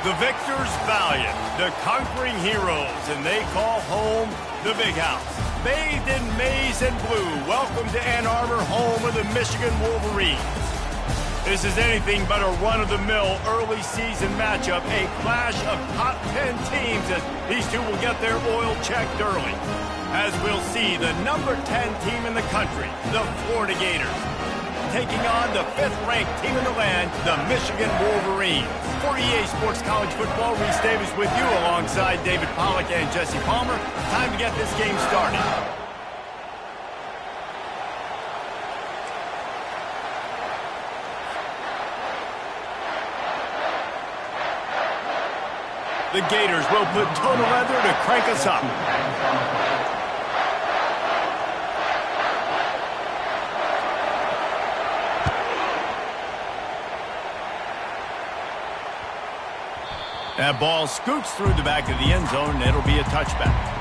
The victors valiant, the conquering heroes, and they call home the Big House. Bathed in maize and blue, welcome to Ann Arbor, home of the Michigan Wolverines. This is anything but a run-of-the-mill early season matchup, a clash of top 10 teams as these two will get their oil checked early. As we'll see, the number 10 team in the country, the Florida Gators, taking on the 5th-ranked team in the land, the Michigan Wolverines. For EA Sports College Football, Reese Davis with you alongside David Pollack and Jesse Palmer. Time to get this game started. The Gators will put total leather to crank us up. That ball scoots through the back of the end zone, and it'll be a touchback.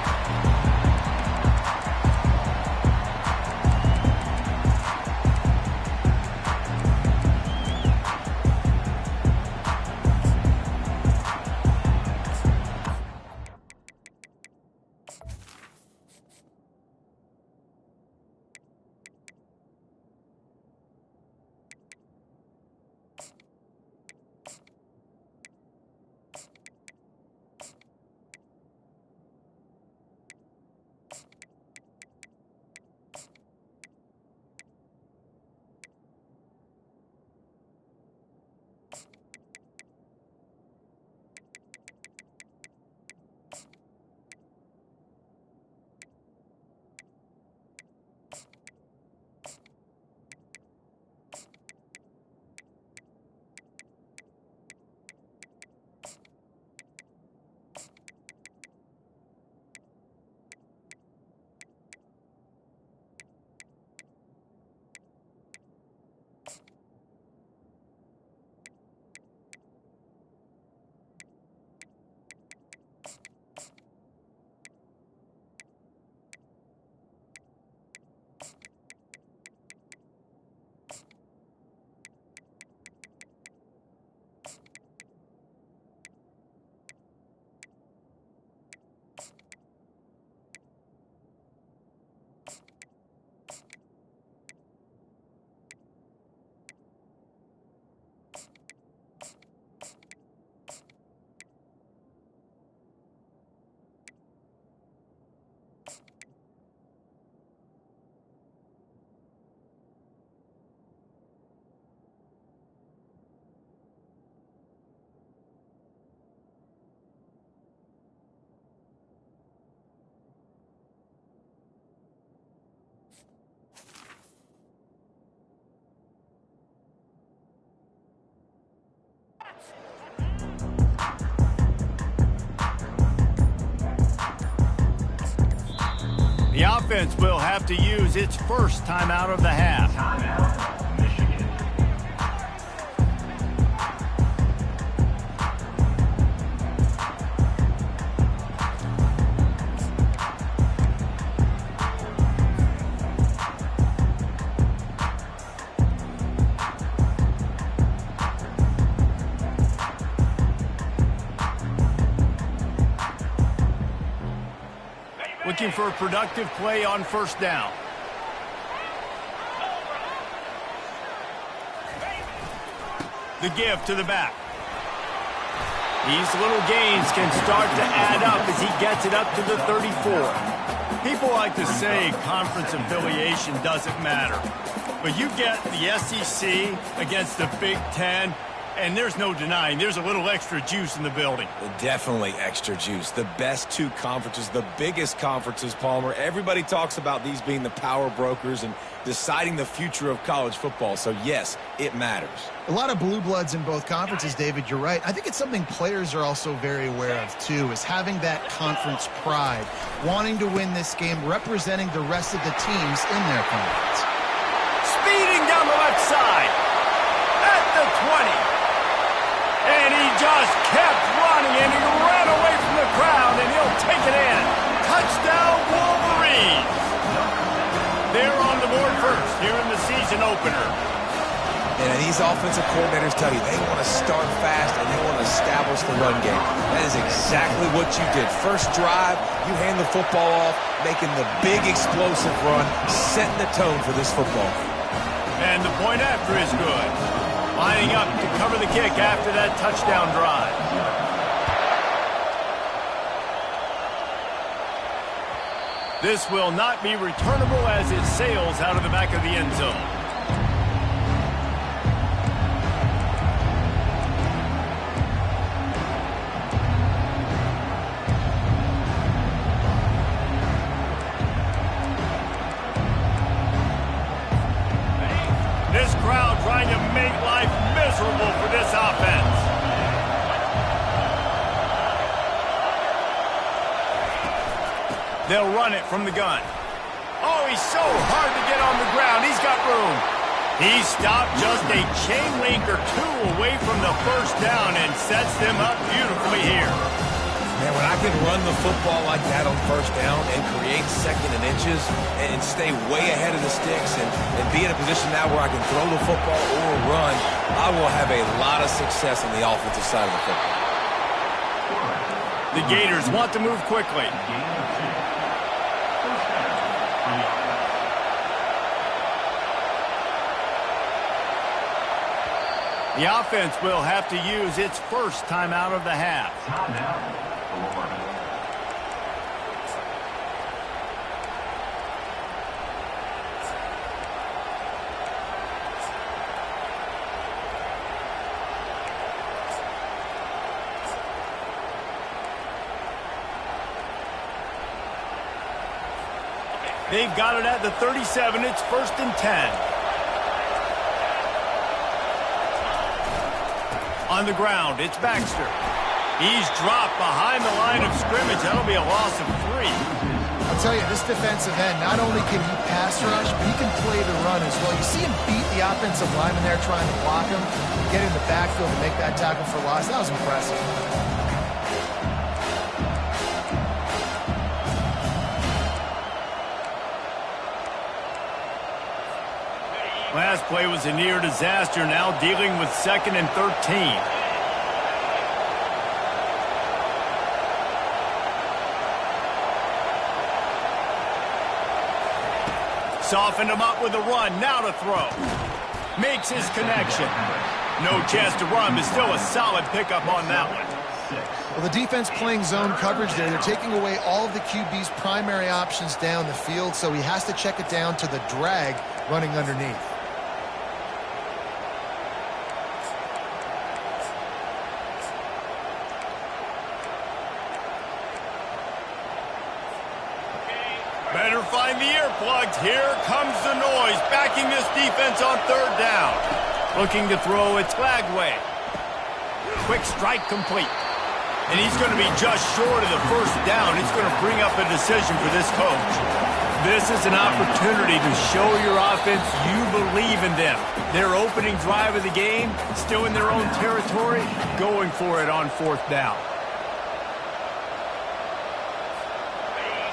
The offense will have to use its first timeout of the half. Timeout, Michigan. Looking for a productive play on first down. The give to the back. These little gains can start to add up as he gets it up to the 34. People like to say conference affiliation doesn't matter. But you get the SEC against the Big Ten, and there's no denying there's a little extra juice in the building. Definitely extra juice. The best two conferences, the biggest conferences, Palmer. Everybody talks about these being the power brokers and deciding the future of college football. So, yes, it matters. A lot of blue bloods in both conferences, David. You're right. I think it's something players are also very aware of, too, is having that conference pride, wanting to win this game, representing the rest of the teams in their conference. Speeding down the left side at the 20. And he just kept running, and he ran away from the crowd, and he'll take it in. Touchdown, Wolverines. They're on the board first here in the season opener. And these offensive coordinators tell you they want to start fast and they want to establish the run game. That is exactly what you did. First drive, you hand the football off, making the big explosive run, setting the tone for this football game. And the point after is good. Lining up to cover the kick after that touchdown drive. This will not be returnable as it sails out of the back of the end zone. This crowd trying to make life miserable for this offense. They'll run it from the gun. Oh, he's so hard to get on the ground. He's got room. He stopped just a chain link or two away from the first down and sets them up beautifully here. Man, when I can run the football like that on first down and create second and inches and stay way ahead of the sticks and be in a position now where I can throw the football or run, I will have a lot of success on the offensive side of the football. The Gators want to move quickly. The offense will have to use its first timeout of the half. They've got it at the 37. It's 1st and 10. On the ground, it's Baxter. He's dropped behind the line of scrimmage. That'll be a loss of 3. I'll tell you, this defensive end, not only can he pass rush, but he can play the run as well. You see him beat the offensive lineman there trying to block him, get in the backfield and make that tackle for loss. That was impressive. Last play was a near disaster, now dealing with 2nd and 13. Softened him up with a run, now to throw. Makes his connection. No chance to run, but still a solid pickup on that one. Well, the defense playing zone coverage there. They're taking away all of the QB's primary options down the field, so he has to check it down to the drag running underneath. Better find the earplugs. Here comes the noise, backing this defense on 3rd down. Looking to throw, it's Lagway. Quick strike complete. And he's going to be just short of the 1st down. It's going to bring up a decision for this coach. This is an opportunity to show your offense you believe in them. Their opening drive of the game, still in their own territory, going for it on 4th down.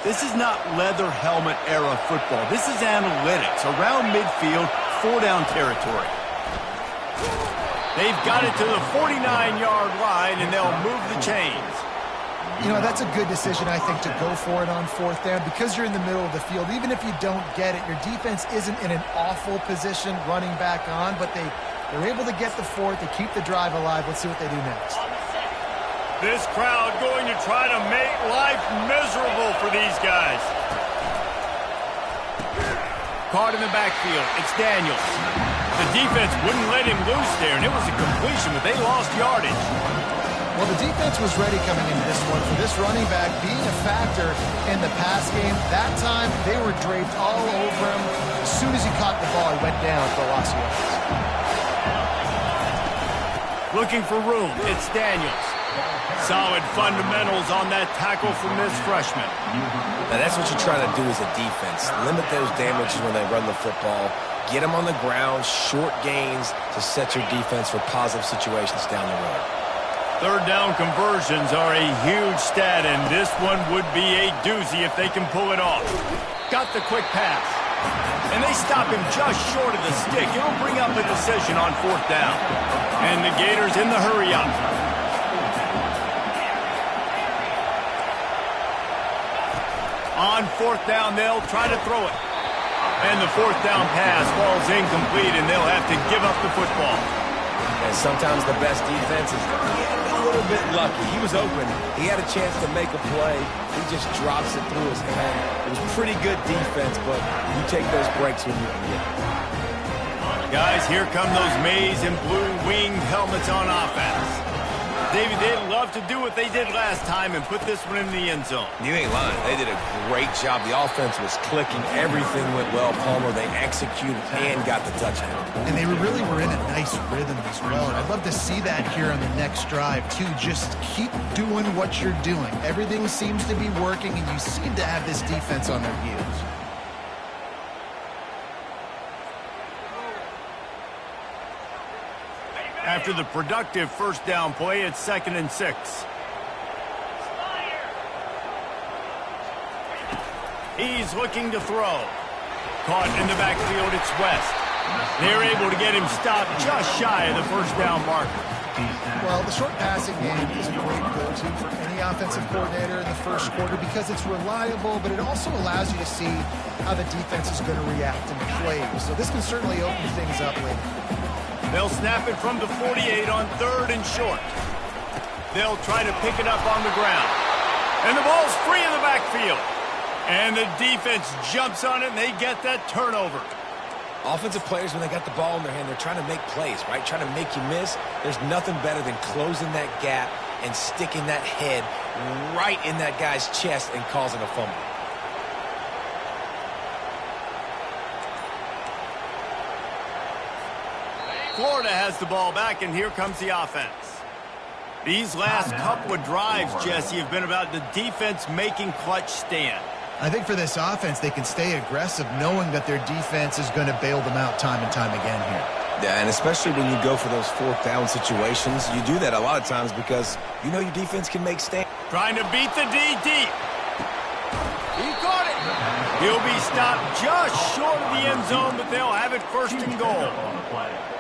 This is not leather helmet era football. This is analytics. Around midfield, 4-down territory. They've got it to the 49-yard line, and they'll move the chains. You know, that's a good decision, I think, to go for it on 4th down because you're in the middle of the field. Even if you don't get it, your defense isn't in an awful position running back on, but they're able to get the 4th, to keep the drive alive. Let's see what they do next. This crowd going to try to make life miserable for these guys. Caught in the backfield, it's Daniels. The defense wouldn't let him loose there, and it was a completion, but they lost yardage. Well, the defense was ready coming into this one for this running back being a factor in the pass game. That time, they were draped all over him. As soon as he caught the ball, he went down for a loss of yards. Looking for room, it's Daniels. Solid fundamentals on that tackle from this freshman. Now that's what you try to do as a defense. Limit those damages when they run the football. Get them on the ground, short gains to set your defense for positive situations down the road. 3rd down conversions are a huge stat, and this one would be a doozy if they can pull it off. Got the quick pass. And they stop him just short of the stick. It'll bring up a decision on 4th down. And the Gators in the hurry-up. On 4th down, they'll try to throw it. And the 4th down pass falls incomplete, and they'll have to give up the football. And sometimes the best defense is a little bit lucky. He was open. He had a chance to make a play. He just drops it through his hand. It was pretty good defense, but you take those breaks when you can get it. Guys, here come those maize and blue winged helmets on offense. David, they'd love to do what they did last time and put this one in the end zone. You ain't lying. They did a great job. The offense was clicking. Everything went well. Palmer, they executed and got the touchdown. And they really were in a nice rhythm as well. And I'd love to see that here on the next drive, too. Just keep doing what you're doing. Everything seems to be working, and you seem to have this defense on their heels. After the productive 1st down play, it's 2nd and 6. He's looking to throw. Caught in the backfield, it's West. They're able to get him stopped just shy of the 1st down marker. Well, the short passing game is a great go-to for any offensive coordinator in the first quarter because it's reliable, but it also allows you to see how the defense is going to react in plays. So this can certainly open things up later. They'll snap it from the 48 on 3rd and short. They'll try to pick it up on the ground. And the ball's free in the backfield. And the defense jumps on it, and they get that turnover. Offensive players, when they got the ball in their hand, they're trying to make plays, right? Trying to make you miss. There's nothing better than closing that gap and sticking that head right in that guy's chest and causing a fumble. Florida has the ball back, and here comes the offense. These last couple of drives, Jesse, have been about the defense making clutch stand. I think for this offense, they can stay aggressive knowing that their defense is going to bail them out time and time again here. Yeah, and especially when you go for those 4th down situations, you do that a lot of times because you know your defense can make stands. Trying to beat the D deep. He caught it. He'll be stopped just short of the end zone, but they'll have it 1st and goal.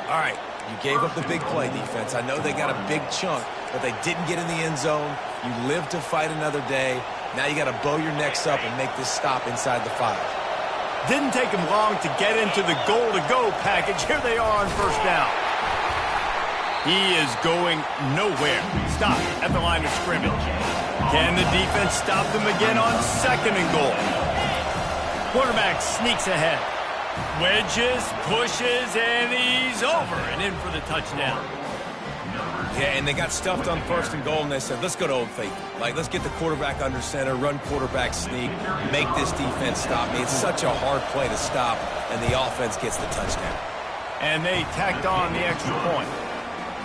All right, you gave up the big play, defense. I know they got a big chunk, but they didn't get in the end zone. You live to fight another day. Now you got to bow your necks up and make this stop inside the 5. Didn't take him long to get into the goal-to-go package. Here they are on 1st down. He is going nowhere. Stop at the line of scrimmage. Can the defense stop them again on 2nd and goal? Quarterback sneaks ahead. Wedges, pushes, and he's over and in for the touchdown. Yeah, and they got stuffed on 1st and goal, and they said, let's go to Old Faithful. Like, let's get the quarterback under center, run quarterback sneak, make this defense stop me. It's such a hard play to stop, and the offense gets the touchdown. And they tacked on the extra point.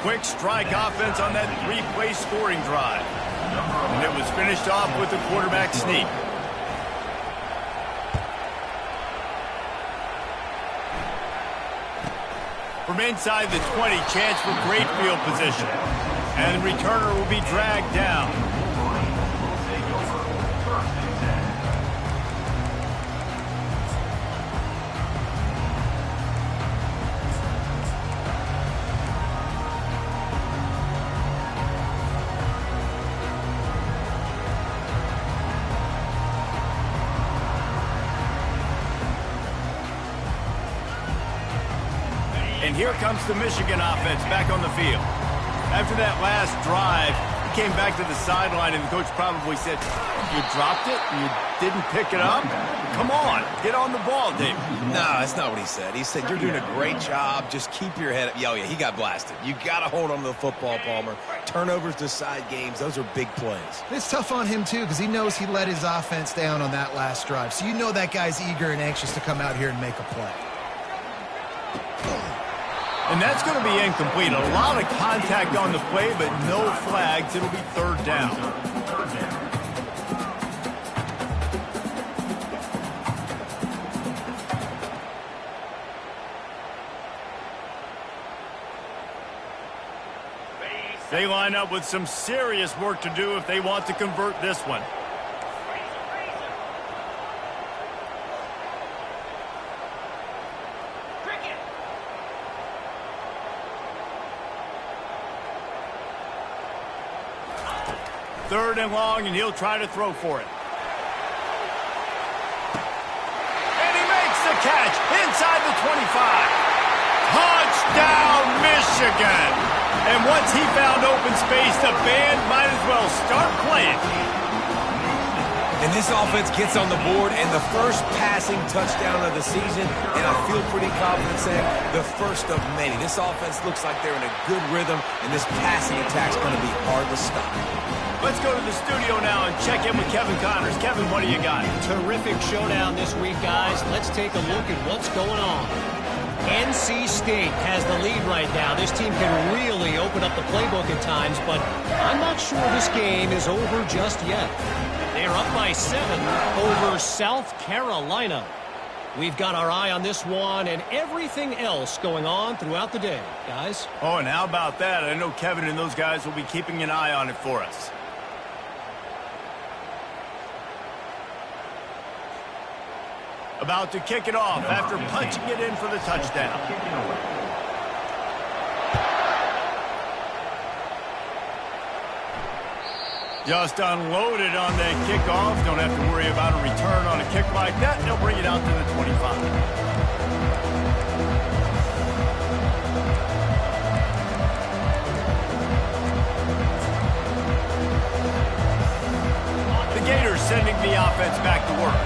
Quick strike offense on that 3-play scoring drive. And it was finished off with the quarterback sneak. From inside the 20, chance for great field position. And the returner will be dragged down. And here comes the Michigan offense back on the field. After that last drive, he came back to the sideline, and the coach probably said, you dropped it? You didn't pick it up? Come on, get on the ball, David. No, that's not what he said. He said, you're doing a great job. Just keep your head up. Oh, yeah, he got blasted. You got to hold on to the football, Palmer. Turnovers decide games. Those are big plays. It's tough on him, too, because he knows he let his offense down on that last drive. So you know that guy's eager and anxious to come out here and make a play. And that's going to be incomplete. A lot of contact on the play, but no flags. It'll be 3rd down. They line up with some serious work to do if they want to convert this one. 3rd and long, and he'll try to throw for it. And he makes the catch inside the 25. Touchdown, Michigan! And once he found open space, the band might as well start playing. And this offense gets on the board, and the first passing touchdown of the season, and I feel pretty confident saying the first of many. This offense looks like they're in a good rhythm, and this passing attack's going to be hard to stop. Let's go to the studio now and check in with Kevin Connors. Kevin, what do you got? Terrific showdown this week, guys. Let's take a look at what's going on. NC State has the lead right now. This team can really open up the playbook at times, but I'm not sure this game is over just yet. They're up by 7 over South Carolina. We've got our eye on this one and everything else going on throughout the day, guys. Oh, and how about that? I know Kevin and those guys will be keeping an eye on it for us. About to kick it off after punching it in for the touchdown. Just unloaded on that kickoff. Don't have to worry about a return on a kick like that. They'll bring it out to the 25. The Gators sending the offense back to work.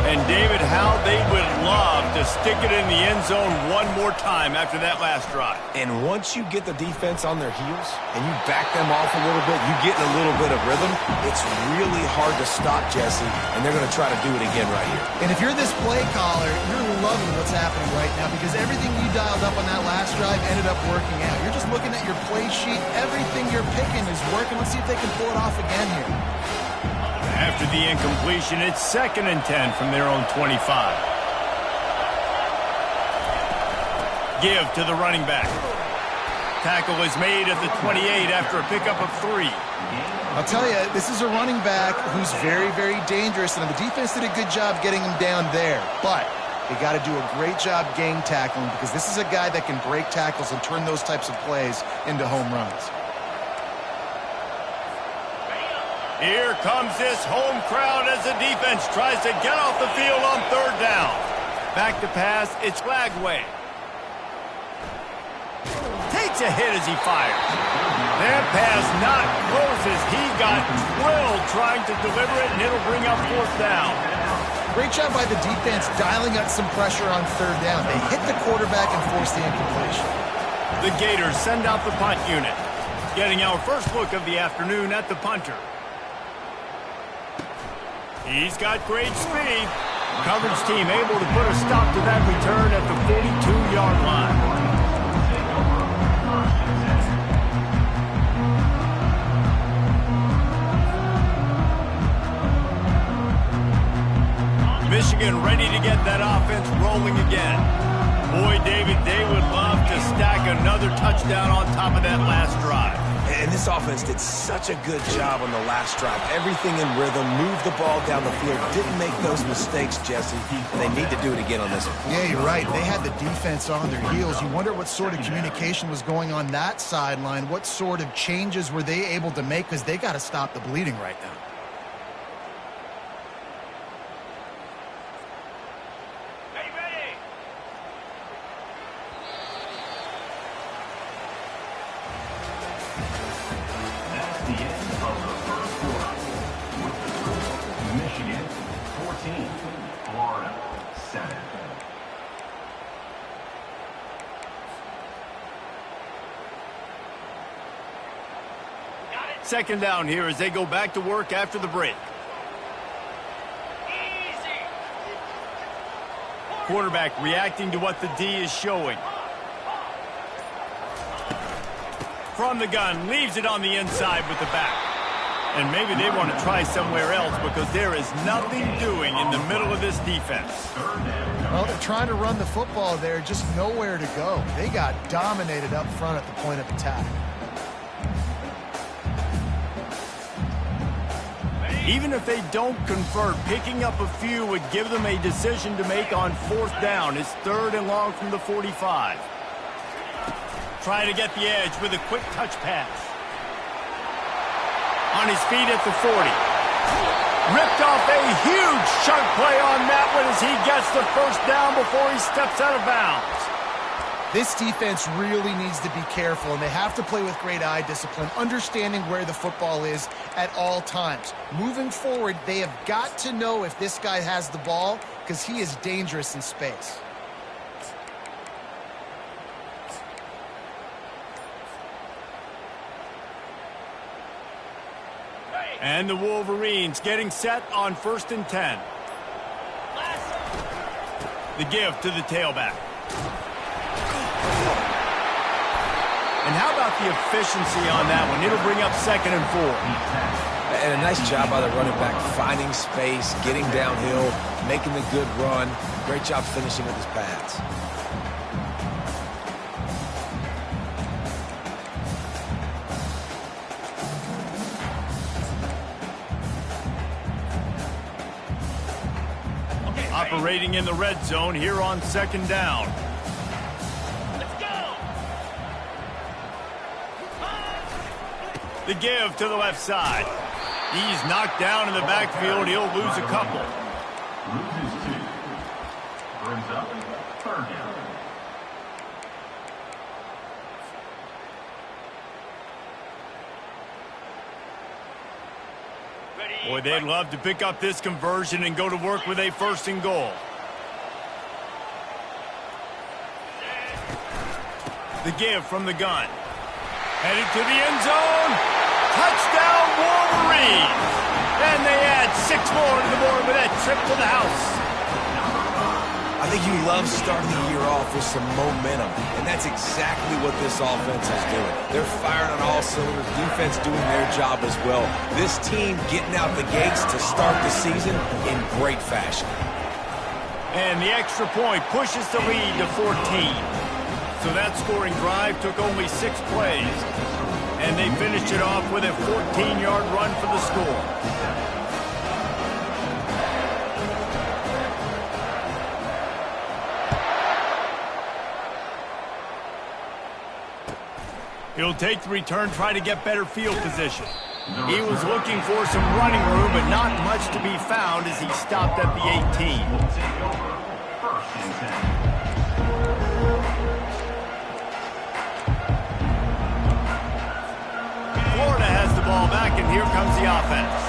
And David, how they would love to stick it in the end zone one more time after that last drive. And once you get the defense on their heels and you back them off a little bit, you get in a little bit of rhythm, it's really hard to stop, Jesse, and they're going to try to do it again right here. And if you're this play caller, you're loving what's happening right now because everything you dialed up on that last drive ended up working out. You're just looking at your play sheet. Everything you're picking is working. Let's see if they can pull it off again here. After the incompletion, it's 2nd and 10 from their own 25. Give to the running back. Tackle is made at the 28 after a pickup of 3. I'll tell you, this is a running back who's very, very dangerous, and the defense did a good job getting him down there. But they got to do a great job game tackling because this is a guy that can break tackles and turn those types of plays into home runs. Here comes this home crowd as the defense tries to get off the field on 3rd down. Back to pass, it's Lagway. Takes a hit as he fires. That pass not close as he got drilled trying to deliver it, and it'll bring up 4th down. Great job by the defense dialing up some pressure on 3rd down. They hit the quarterback and forced the incompletion. The Gators send out the punt unit. Getting our first look of the afternoon at the punter. He's got great speed. Coverage team able to put a stop to that return at the 42-yard line. Michigan ready to get that offense rolling again. Boy, David, they would love to stack another touchdown on top of that last drive. And this offense did such a good job on the last drive. Everything in rhythm, moved the ball down the field, didn't make those mistakes, Jesse, and they need to do it again on this one. Yeah, you're right. They had the defense on their heels. You wonder what sort of communication was going on that sideline. What sort of changes were they able to make because they got to stop the bleeding right now. Second down here as they go back to work after the break. Quarterback reacting to what the D is showing. From the gun, leaves it on the inside with the back. And maybe they want to try somewhere else because there is nothing doing in the middle of this defense. Well, they're trying to run the football there, just nowhere to go. They got dominated up front at the point of attack. Even if they don't convert, picking up a few would give them a decision to make on 4th down. It's 3rd and long from the 45. Trying to get the edge with a quick touch pass. On his feet at the 40. Ripped off a huge chunk play on that one as he gets the first down before he steps out of bounds. This defense really needs to be careful, and they have to play with great eye discipline, understanding where the football is at all times. Moving forward, they have got to know if this guy has the ball, because he is dangerous in space. And the Wolverines getting set on 1st and 10. The give to the tailback. And how about the efficiency on that one? It'll bring up 2nd and 4. And a nice job by the running back, finding space, getting downhill, making the good run. Great job finishing with his pads. Operating in the red zone here on 2nd down. The give to the left side. He's knocked down in the backfield. He'll lose a couple. Loses 2. Brings up 3rd down. Boy, they'd love to pick up this conversion and go to work with a 1st and goal. The give from the gun. Headed to the end zone. Touchdown, Wolverines! And they add 6 more to the board with that trip to the house. I think you love starting the year off with some momentum, and that's exactly what this offense is doing. They're firing on all cylinders, defense doing their job as well. This team getting out the gates to start the season in great fashion. And the extra point pushes the lead to 14. So that scoring drive took only 6 plays. And they finished it off with a 14-yard run for the score. He'll take the return, try to get better field position. He was looking for some running room, but not much to be found as he stopped at the 18. Florida has the ball back, and here comes the offense.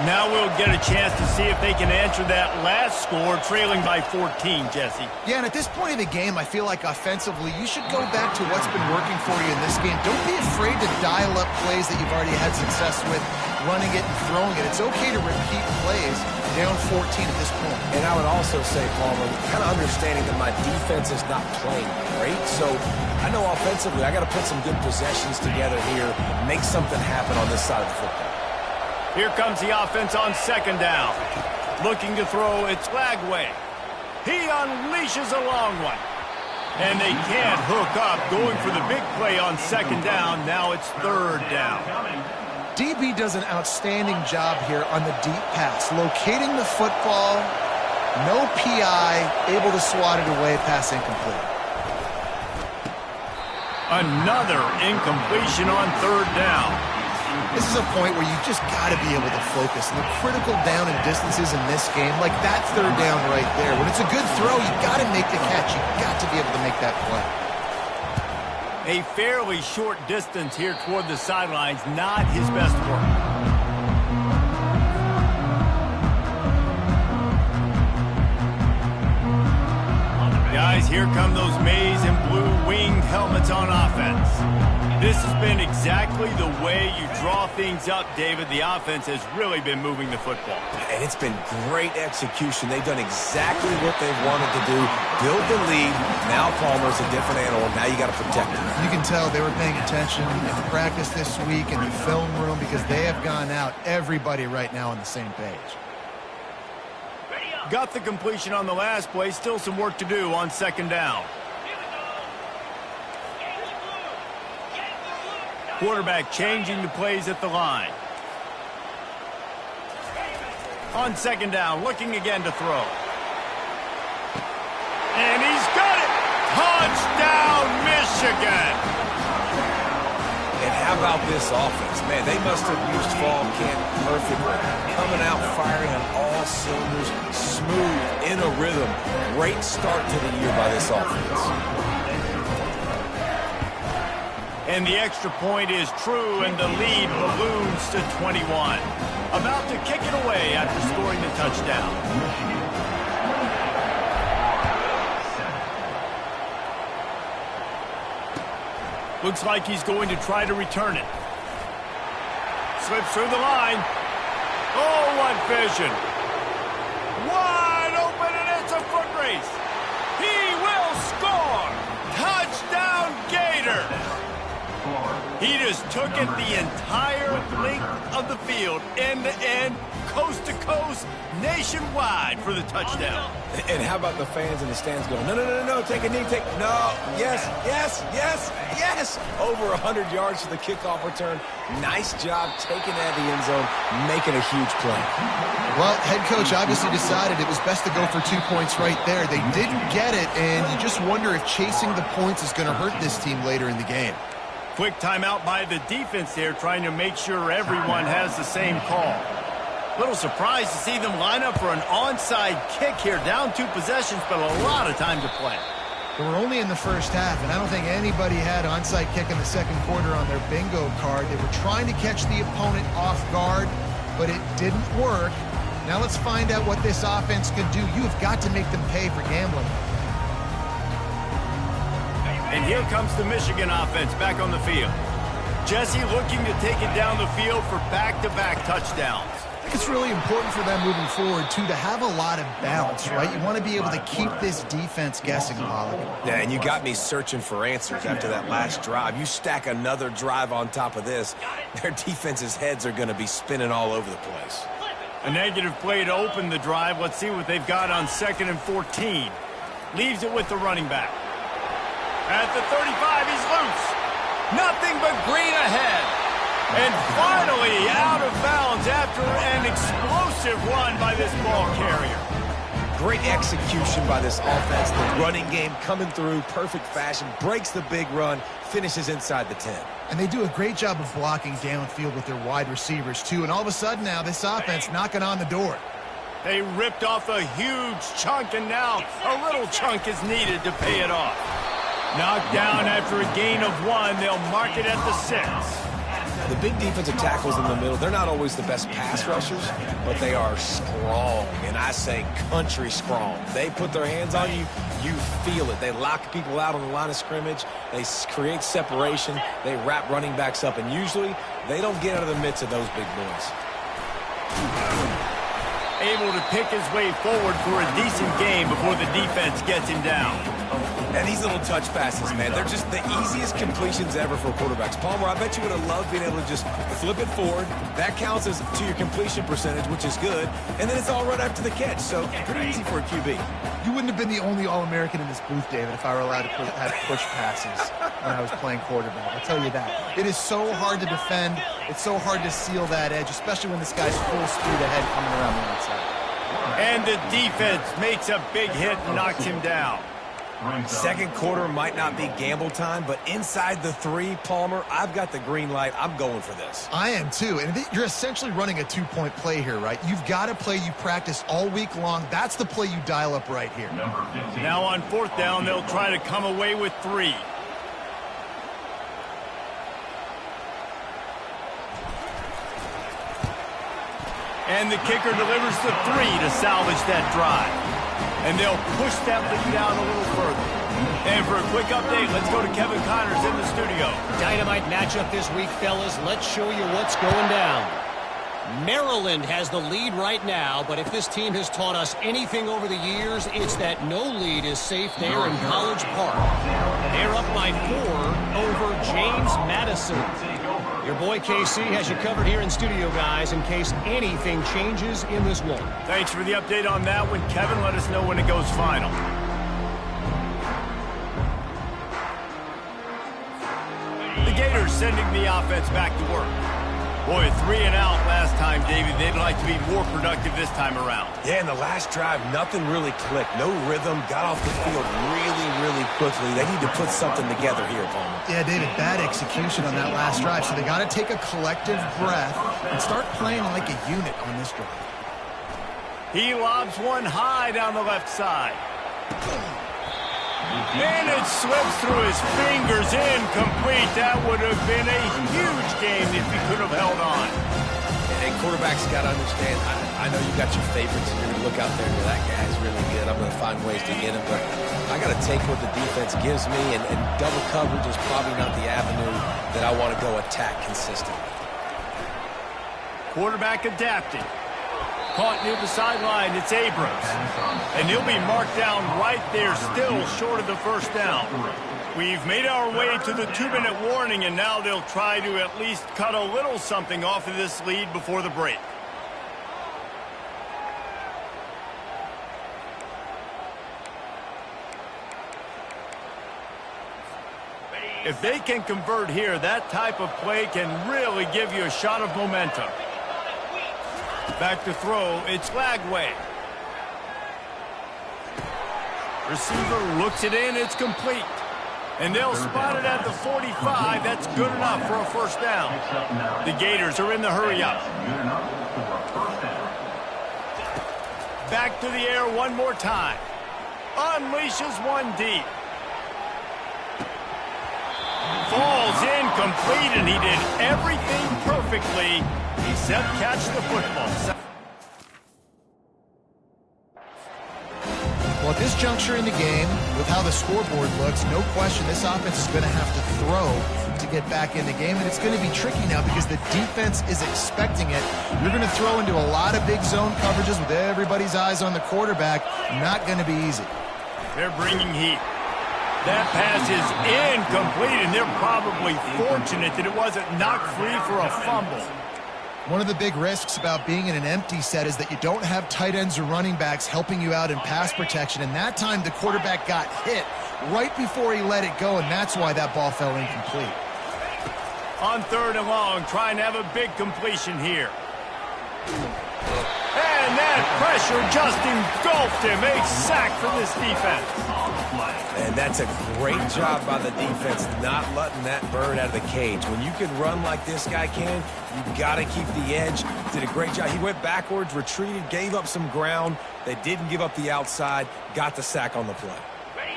Now we'll get a chance to see if they can answer that last score, trailing by 14, Jesse. Yeah, and at this point of the game, I feel like offensively, you should go back to what's been working for you in this game. Don't be afraid to dial up plays that you've already had success with, running it and throwing it. It's okay to repeat plays down 14 at this point. And I would also say, Palmer, kind of understanding that my defense is not playing great, so I know offensively I got to put some good possessions together here, make something happen on this side of the football. Here comes the offense on 2nd down. Looking to throw, it's Lagway. He unleashes a long one. And they can't hook up, going for the big play on 2nd down. Now it's 3rd down. DB does an outstanding job here on the deep pass, locating the football, no PI, able to swat it away, pass incomplete. Another incompletion on 3rd down. This is a point where you just got to be able to focus. And the critical down and distances in this game, like that 3rd down right there. When it's a good throw, you got to make the catch. You got to be able to make that play. A fairly short distance here toward the sidelines, not his best work. Guys, here come those maize and blue winged helmets on offense. This has been exactly the way you draw things up, David. The offense has really been moving the football. And it's been great execution. They've done exactly what they've wanted to do. Build the lead. Now Palmer's a different animal. Now you got to protect him. You can tell they were paying attention in practice this week in the film room because they have gone out, everybody right now on the same page. Got the completion on the last play. Still some work to do on 2nd down. Quarterback changing the plays at the line. On 2nd down, looking again to throw. And he's got it! Touchdown, Michigan! And how about this offense? Man, they must have used fall camp perfectly. Coming out firing on all cylinders, smooth, in a rhythm. Great start to the year by this offense. And the extra point is true, and the lead balloons to 21. About to kick it away after scoring the touchdown. Looks like he's going to try to return it. Slips through the line. Oh, what vision. Wide open, and it's a foot race. He will score. Touchdown, Gator. He just took it the entire length of the field, end to end, coast to coast, nationwide for the touchdown. And how about the fans in the stands going, no, no, no, no, take a knee, no, yes, yes, yes, yes. Over 100 yards to the kickoff return. Nice job taking it out of the end zone, making a huge play. Well, head coach obviously decided it was best to go for 2 points right there. They didn't get it, and you just wonder if chasing the points is going to hurt this team later in the game. Quick timeout by the defense there, trying to make sure everyone has the same call. Little surprised to see them line up for an onside kick here. Down 2 possessions, but a lot of time to play. We're only in the first half, and I don't think anybody had onside kick in the second quarter on their bingo card. They were trying to catch the opponent off guard, but it didn't work. Now let's find out what this offense can do. You've got to make them pay for gambling. And here comes the Michigan offense back on the field. Jesse looking to take it down the field for back-to-back touchdowns. I think it's really important for them moving forward, too, to have a lot of balance, right? You want to be able to keep this defense guessing, Pollard. Yeah, and you got me searching for answers after that last drive. You stack another drive on top of this, their defense's heads are going to be spinning all over the place. A negative play to open the drive. Let's see what they've got on 2nd and 14. Leaves it with the running back. At the 35, he's loose. Nothing but green ahead. And finally out of bounds after an explosive run by this ball carrier. Great execution by this offense. The running game coming through, perfect fashion, breaks the big run, finishes inside the 10. And they do a great job of blocking downfield with their wide receivers, too. And all of a sudden now, this offense knocking on the door. They ripped off a huge chunk, and now a little chunk is needed to pay it off. Knocked down after a gain of 1. They'll mark it at the 6. The big defensive tackles in the middle, they're not always the best pass rushers, but they are strong, and I say country strong. They put their hands on you, you feel it. They lock people out on the line of scrimmage. They create separation. They wrap running backs up, and usually they don't get out of the midst of those big boys. Able to pick his way forward for a decent game before the defense gets him down. And these little touch passes, man, they're just the easiest completions ever for quarterbacks. Palmer, I bet you would have loved being able to just flip it forward. That counts as to your completion percentage, which is good. And then it's all right after the catch, so pretty easy for a QB. You wouldn't have been the only All-American in this booth, David, if I were allowed to have push passes when I was playing quarterback. I'll tell you that. It is so hard to defend. It's so hard to seal that edge, especially when this guy's full speed ahead coming around the outside. And the defense makes a big hit and knocks him down. Second quarter might not be gamble time, but inside the 3, Palmer, I've got the green light. I'm going for this. I am too. And you're essentially running a 2-point play here, right? You've got to play you practice all week long. That's the play you dial up right here. Now on 4th down, they'll try to come away with 3. And the kicker delivers the 3 to salvage that drive. And they'll push that lead out a little further. And for a quick update, let's go to Kevin Connors in the studio. Dynamite matchup this week, fellas. Let's show you what's going down. Maryland has the lead right now, but if this team has taught us anything over the years, it's that no lead is safe there in College Park. They're up by 4 over James Madison. Your boy KC has you covered here in studio, guys, in case anything changes in this one. Thanks for the update on that one, Kevin. Let us know when it goes final. The Gators sending the offense back to work. Boy, 3 and out last time, David. They'd like to be more productive this time around. Yeah, in the last drive, nothing really clicked. No rhythm, got off the field really quickly. They need to put something together here, Palmer. Yeah, David, bad execution on that last drive, so they got to take a collective breath and start playing like a unit on this drive. He lobs one high down the left side. And it slips through his fingers, incomplete. That would have been a huge game if he could have held on. And quarterbacks got to understand, I know you got your favorites, and you're going to look out there and go, that guy's really good. I'm going to find ways to get him, but I got to take what the defense gives me, and double coverage is probably not the avenue that I want to go attack consistently. Quarterback adapting. Caught near the sideline, it's Abrams. And he'll be marked down right there, still short of the first down. We've made our way to the 2-minute warning, and now they'll try to at least cut a little something off of this lead before the break. If they can convert here, that type of play can really give you a shot of momentum. Back to throw, it's Lagway. Receiver looks it in, it's complete. And they'll spot it at the 45. That's good enough for a first down. The Gators are in the hurry up. Back to the air one more time. Unleashes one deep. Falls incomplete, and he did everything perfectly except catch the football. Well, at this juncture in the game, with how the scoreboard looks, no question this offense is going to have to throw to get back in the game, and it's going to be tricky now because the defense is expecting it. You're going to throw into a lot of big zone coverages with everybody's eyes on the quarterback. Not going to be easy. They're bringing heat. That pass is incomplete, and they're probably fortunate that it wasn't knocked free for a fumble. One of the big risks about being in an empty set is that you don't have tight ends or running backs helping you out in pass protection, and that time the quarterback got hit right before he let it go, and that's why that ball fell incomplete. On 3rd and long, trying to have a big completion here. And that pressure just engulfed him. A sack for this defense. And that's a great job by the defense not letting that bird out of the cage. When you can run like this guy can, you got to keep the edge. Did a great job. He went backwards, retreated, gave up some ground. They didn't give up the outside, got the sack on the play.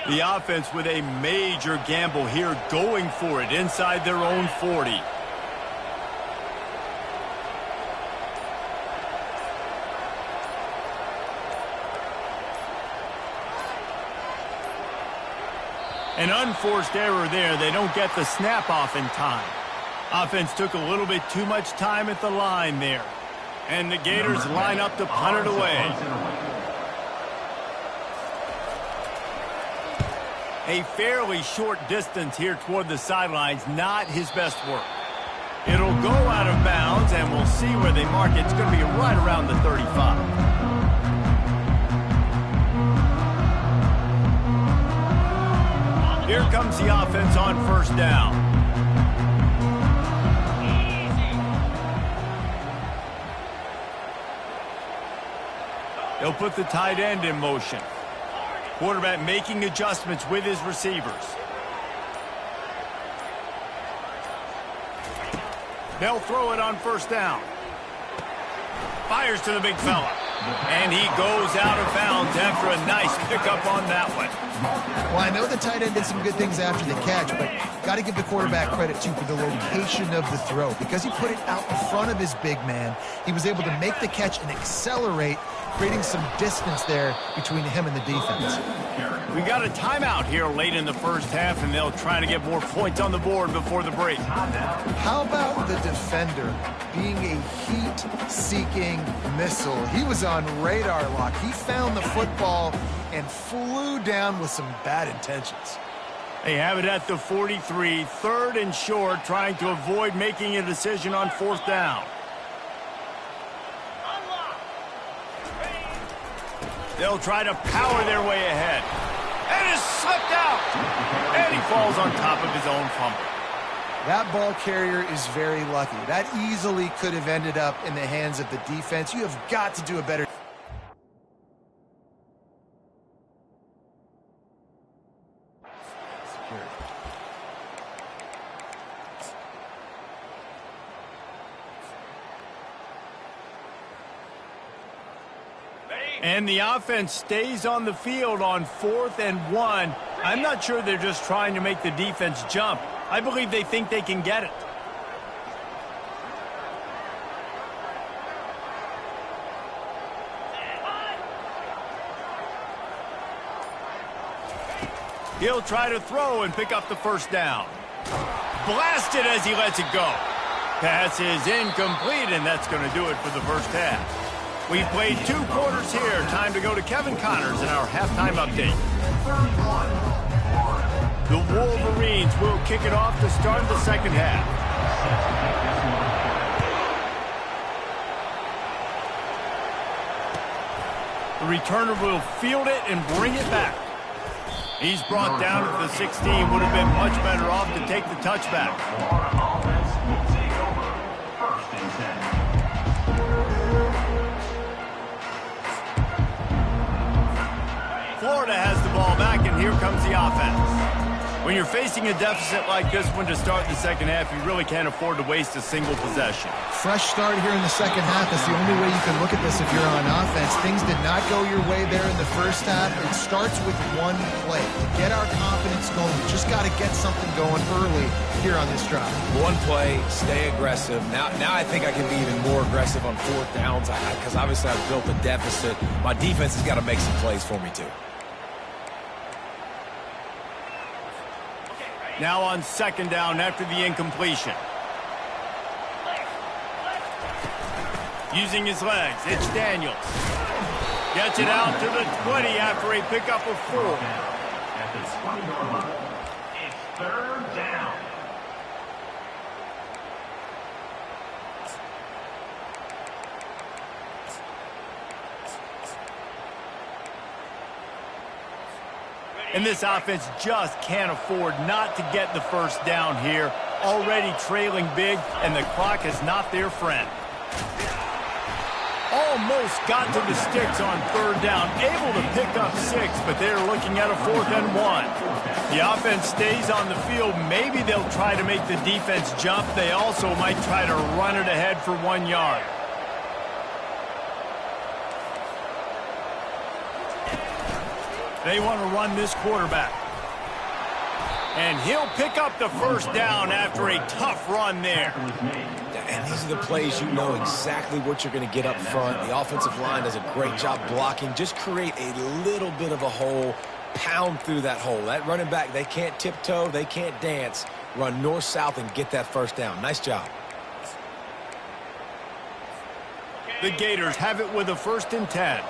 The offense with a major gamble here, going for it inside their own 40. An unforced error there. They don't get the snap off in time. Offense took a little bit too much time at the line there. And the Gators line up to punt it away. A fairly short distance here toward the sidelines, not his best work. It'll go out of bounds, and we'll see where they mark it. It's going to be right around the 35. Here comes the offense on 1st down. They'll put the tight end in motion. Quarterback making adjustments with his receivers. They'll throw it on 1st down. Fires to the big fella. And he goes out of bounds after a nice pickup on that one. Well, I know the tight end did some good things after the catch, but got to give the quarterback credit, too, for the location of the throw. Because he put it out in front of his big man, he was able to make the catch and accelerate, creating some distance there between him and the defense. We got a timeout here late in the first half, and they'll try to get more points on the board before the break. How about the defender being a heat-seeking missile? He was on radar lock. He found the football and flew down with some bad intentions. They have it at the 43, 3rd and short, trying to avoid making a decision on 4th down. They'll try to power their way ahead. And is slipped out. And he falls on top of his own fumble. That ball carrier is very lucky. That easily could have ended up in the hands of the defense. You have got to do a better. And the offense stays on the field on 4th and 1. I'm not sure they're just trying to make the defense jump. I believe they think they can get it. He'll try to throw and pick up the first down. Blasted as he lets it go. Pass is incomplete, and that's going to do it for the first half. We've played 2 quarters here. Time to go to Kevin Connors in our halftime update. The Wolverines will kick it off to start the second half. The returner will field it and bring it back. He's brought down at the 16. Would have been much better off to take the touchback. Offense will take over. 1st and 10. Florida has the ball back, and here comes the offense. When you're facing a deficit like this one to start the second half, you really can't afford to waste a single possession. Fresh start here in the second half. That's the only way you can look at this if you're on offense. Things did not go your way there in the first half. It starts with one play. To get our confidence going, we just got to get something going early here on this drive. One play, stay aggressive. Now I think I can be even more aggressive on 4th downs because obviously I've built a deficit. My defense has got to make some plays for me too. Now on 2nd down after the incompletion. Using his legs, it's Daniels. Gets it out to the 20 after a pickup of 4. At the 20-yard line, it's 3rd down. And this offense just can't afford not to get the first down here. Already trailing big, and the clock is not their friend. Almost got to the sticks on 3rd down. Able to pick up 6, but they're looking at a 4th and 1. The offense stays on the field. Maybe they'll try to make the defense jump. They also might try to run it ahead for 1 yard. They want to run this quarterback. And he'll pick up the first down after a tough run there. And these are the plays you know exactly what you're going to get up front. The offensive line does a great job blocking. Just create a little bit of a hole, pound through that hole. That running back, they can't tiptoe, they can't dance. Run north-south and get that first down. Nice job. The Gators have it with a 1st and 10.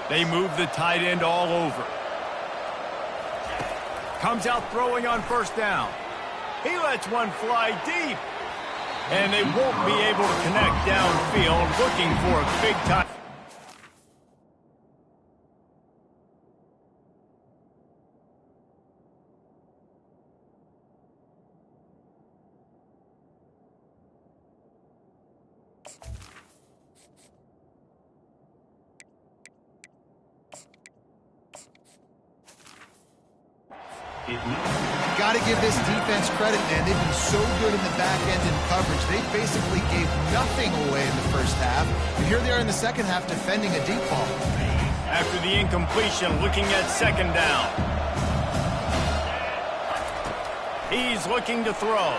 They move the tight end all over. Comes out throwing on 1st down. He lets one fly deep. And they won't be able to connect downfield, looking for a big time. Got to give this defense credit, man. They've been so good in the back end in coverage. They basically gave nothing away in the first half. And here they are in the second half defending a deep ball. After the incompletion, looking at 2nd down. He's looking to throw.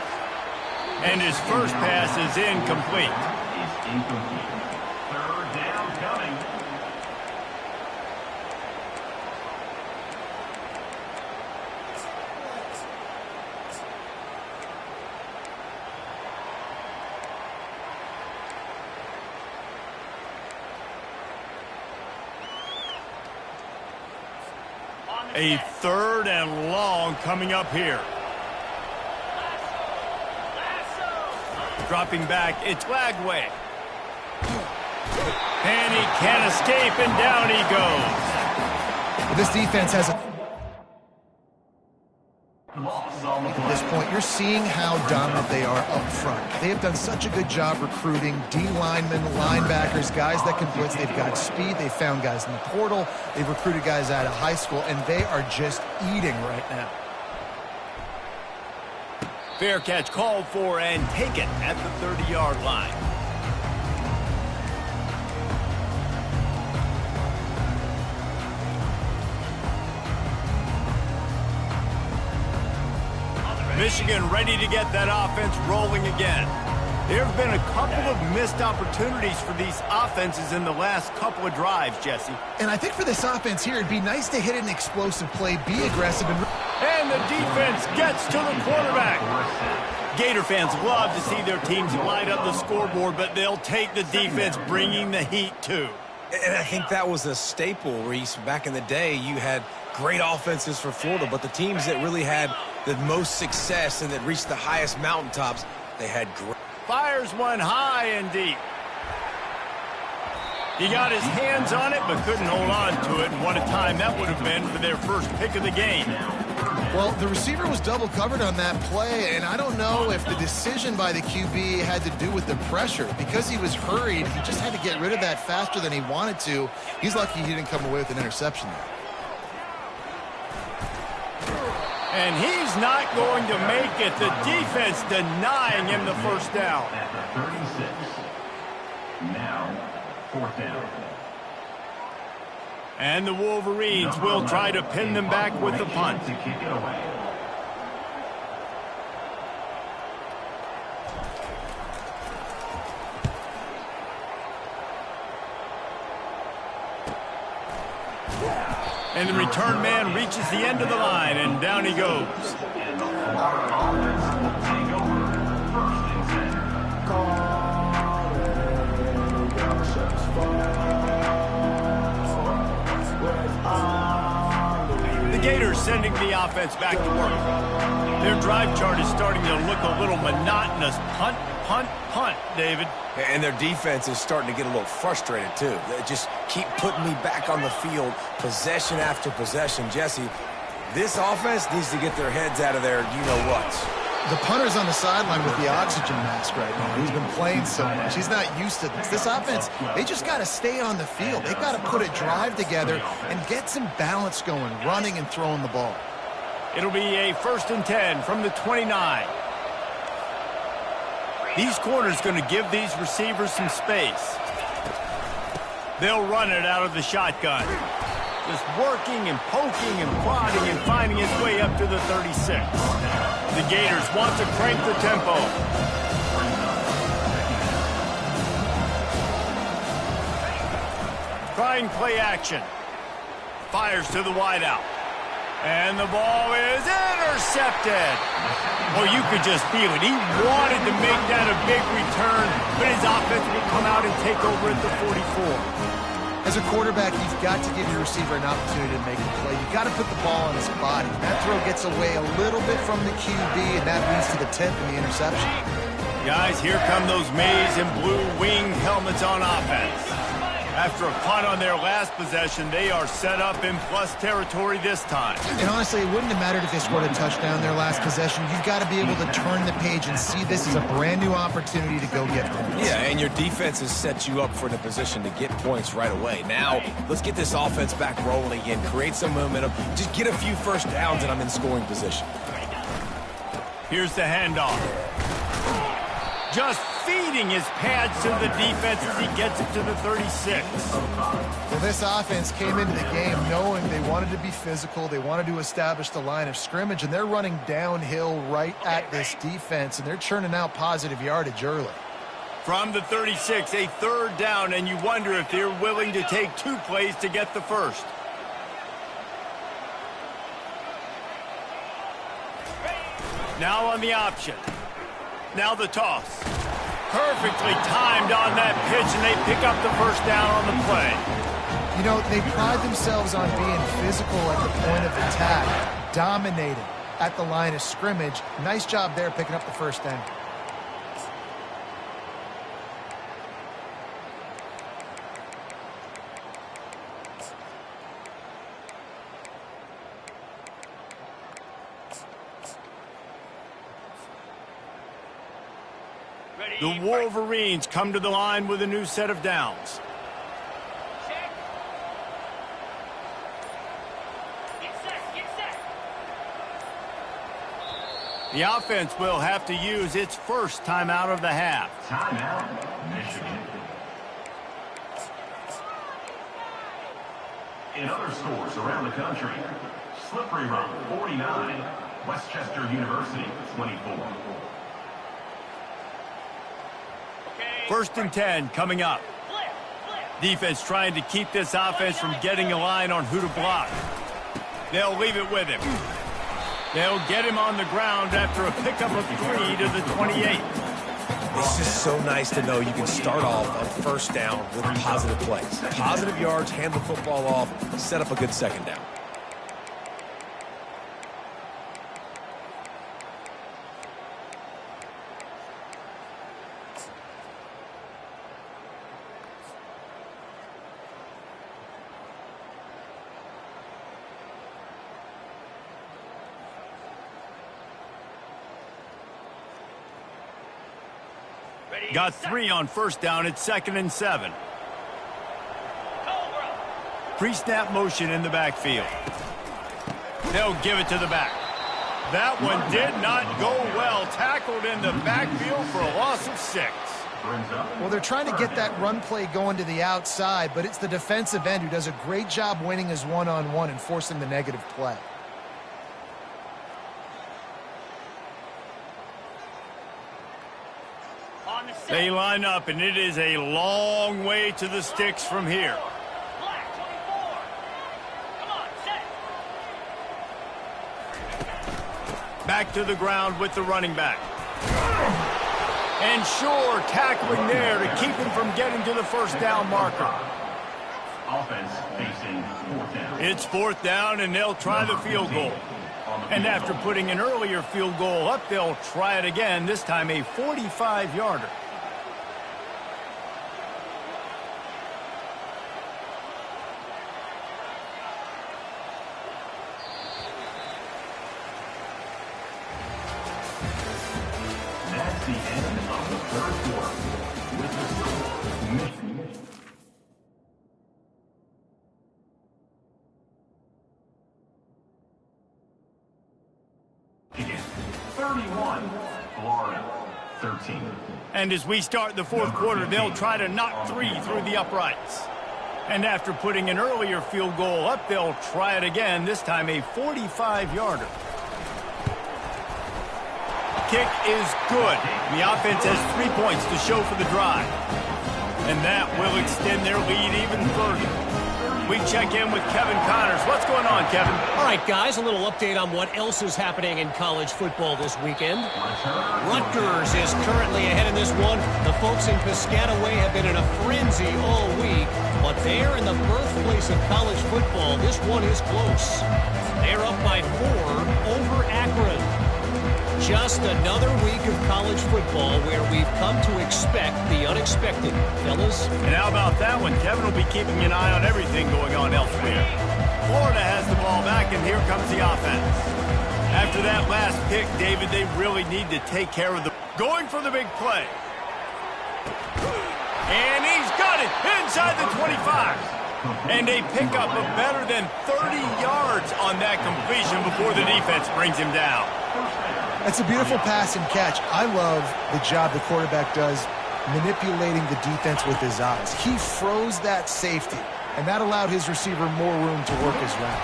And his first pass is incomplete. Is incomplete. 3rd down coming. A 3rd and long coming up here. Dropping back, it's Lagway. And he can't escape, and down he goes. This defense has a... point, you're seeing how dominant they are up front. They have done such a good job recruiting D linemen, linebackers, guys that can blitz. They've got speed. They've found guys in the portal. They've recruited guys out of high school, and they are just eating right now. Fair catch called for and taken at the 30-yard line. Michigan ready to get that offense rolling again. There have been a couple of missed opportunities for these offenses in the last couple of drives, Jesse. And I think for this offense here, it'd be nice to hit an explosive play, be aggressive, and the defense gets to the quarterback. Gator fans love to see their teams light up the scoreboard, but they'll take the defense bringing the heat too. And I think that was a staple, Reese. Back in the day, you had great offenses for Florida, but the teams that really had the most success and that reached the highest mountaintops, they had great. Fires one high and deep. He got his hands on it, but couldn't hold on to it, and what a time that would have been for their first pick of the game. Well, the receiver was double covered on that play, and I don't know if the decision by the QB had to do with the pressure. Because he was hurried, he just had to get rid of that faster than he wanted to. He's lucky he didn't come away with an interception there. And he's not going to make it. The defense denying him the first down. At the 36. Now, 4th down. And the Wolverines will try to pin them back with the punt. To kick it away. And the return man reaches the end of the line, and down he goes. And the Florida offense will take over 1st and 10. The Gators sending the offense back to work. Their drive chart is starting to look a little monotonous. Punt, punt, punt, David. And their defense is starting to get a little frustrated, too. They just keep putting me back on the field, possession after possession. Jesse, this offense needs to get their heads out of their you-know-whats. The punter's on the sideline with the oxygen mask right now. He's been playing so much. He's not used to this. This offense, they just got to stay on the field. They've got to put a drive together and get some balance going, running and throwing the ball. It'll be a 1st and 10 from the 29. These corners going to give these receivers some space. They'll run it out of the shotgun. Just working and poking and prodding and finding his way up to the 36. The Gators want to crank the tempo. Trying play action. Fires to the wideout. And the ball is intercepted. Well, you could just feel it. He wanted to make that a big return, but his offense would come out and take over at the 44. As a quarterback, you've got to give your receiver an opportunity to make a play. You've got to put the ball on his body. That throw gets away a little bit from the QB, and that leads to the tip and the interception. Guys, here come those maize and blue winged helmets on offense. After a punt on their last possession, they are set up in plus territory this time. And honestly, it wouldn't have mattered if they scored a touchdown their last possession. You've got to be able to turn the page and see this as a brand new opportunity to go get points. Yeah, and your defense has set you up for the position to get points right away. Now, let's get this offense back rolling again, create some momentum, just get a few first downs, and I'm in scoring position. Here's the handoff. Just feeding his pads to the defense as he gets it to the 36. Well, this offense came into the game knowing they wanted to be physical. They wanted to establish the line of scrimmage, and they're running downhill right at this defense, and they're churning out positive yardage early. From the 36, a 3rd down, and you wonder if they're willing to take 2 plays to get the first. Now on the option. Now the toss. Perfectly timed on that pitch, and they pick up the first down on the play. You know, they pride themselves on being physical at the point of attack, dominating at the line of scrimmage. Nice job there picking up the first down. The Wolverines come to the line with a new set of downs. The offense will have to use its first timeout of the half. Timeout, Michigan. In other stores around the country, Slippery Rock 49, Westchester University 24. First and 10 coming up. Defense trying to keep this offense from getting a line on who to block. They'll leave it with him. They'll get him on the ground after a pickup of 3 to the 28. It's just so nice to know you can start off on first down with positive plays. Positive yards, hand the football off, set up a good second down. Got 3 on first down. It's 2nd and 7. Pre-snap motion in the backfield. They'll give it to the back. That one did not go well. Tackled in the backfield for a loss of 6. Well, they're trying to get that run play going to the outside, but it's the defensive end who does a great job winning his one-on-one and forcing the negative play. They line up, and it is a long way to the sticks from here. Back to the ground with the running back. And sure, tackling there to keep him from getting to the first down marker. Offense facing 4th down. It's 4th down, and they'll try the field goal. And after putting an earlier field goal up, they'll try it again, this time a 45-yarder. That's the end of the 3rd quarter. With the score, Michigan. Michigan 31, Florida 13. And as we start the 4th quarter, they'll try to knock 3 through the uprights. And after putting an earlier field goal up, they'll try it again, this time a 45-yarder. Kick is good. The offense has 3 points to show for the drive. And that will extend their lead even further. We check in with Kevin Connors. What's going on, Kevin? All right, guys, a little update on what else is happening in college football this weekend. Rutgers is currently ahead in this one. The folks in Piscataway have been in a frenzy all week, but there in the birthplace of college football, this one is close. They're up by 4 over Akron. Just another week of college football where we've come to expect the unexpected, fellas. And how about that one? Kevin will be keeping an eye on everything going on elsewhere. Florida has the ball back, and here comes the offense. After that last pick, David, they really need to take care of the... Going for the big play. And he's got it inside the 25. And a pickup of better than 30 yards on that completion before the defense brings him down. It's a beautiful pass and catch. I love the job the quarterback does manipulating the defense with his eyes. He froze that safety, and that allowed his receiver more room to work his route.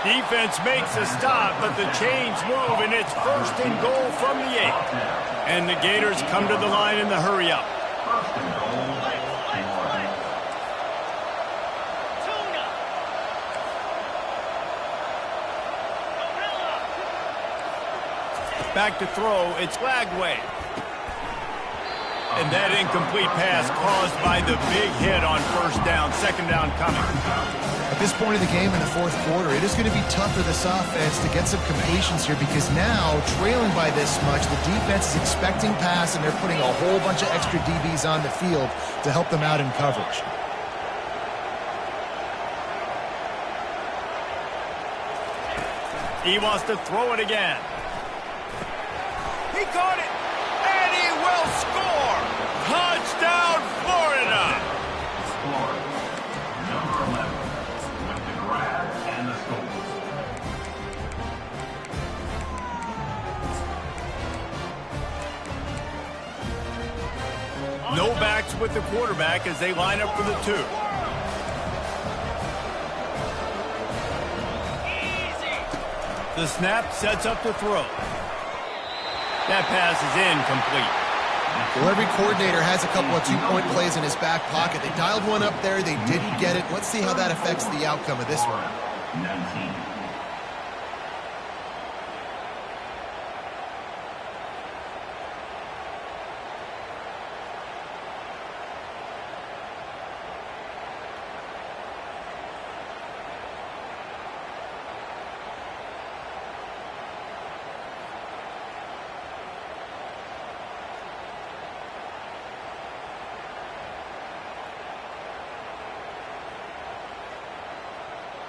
Defense makes a stop, but the chains move, and it's 1st and goal from the 8. And the Gators come to the line in the hurry-up. Back to throw, it's Lagway. And that incomplete pass caused by the big hit on first down, 2nd down coming. At this point of the game in the 4th quarter, it is going to be tough for this offense to get some completions here because now, trailing by this much, the defense is expecting pass, and they're putting a whole bunch of extra DBs on the field to help them out in coverage. He wants to throw it again. He caught it, and he will score. Touchdown, Florida! Florida, number 11, with the grab and the score. No backs with the quarterback as they line up for the 2. The snap sets up the throw. That pass is incomplete. Well, every coordinator has a couple of two-point plays in his back pocket. They dialed one up there. They didn't get it. Let's see how that affects the outcome of this one. 19.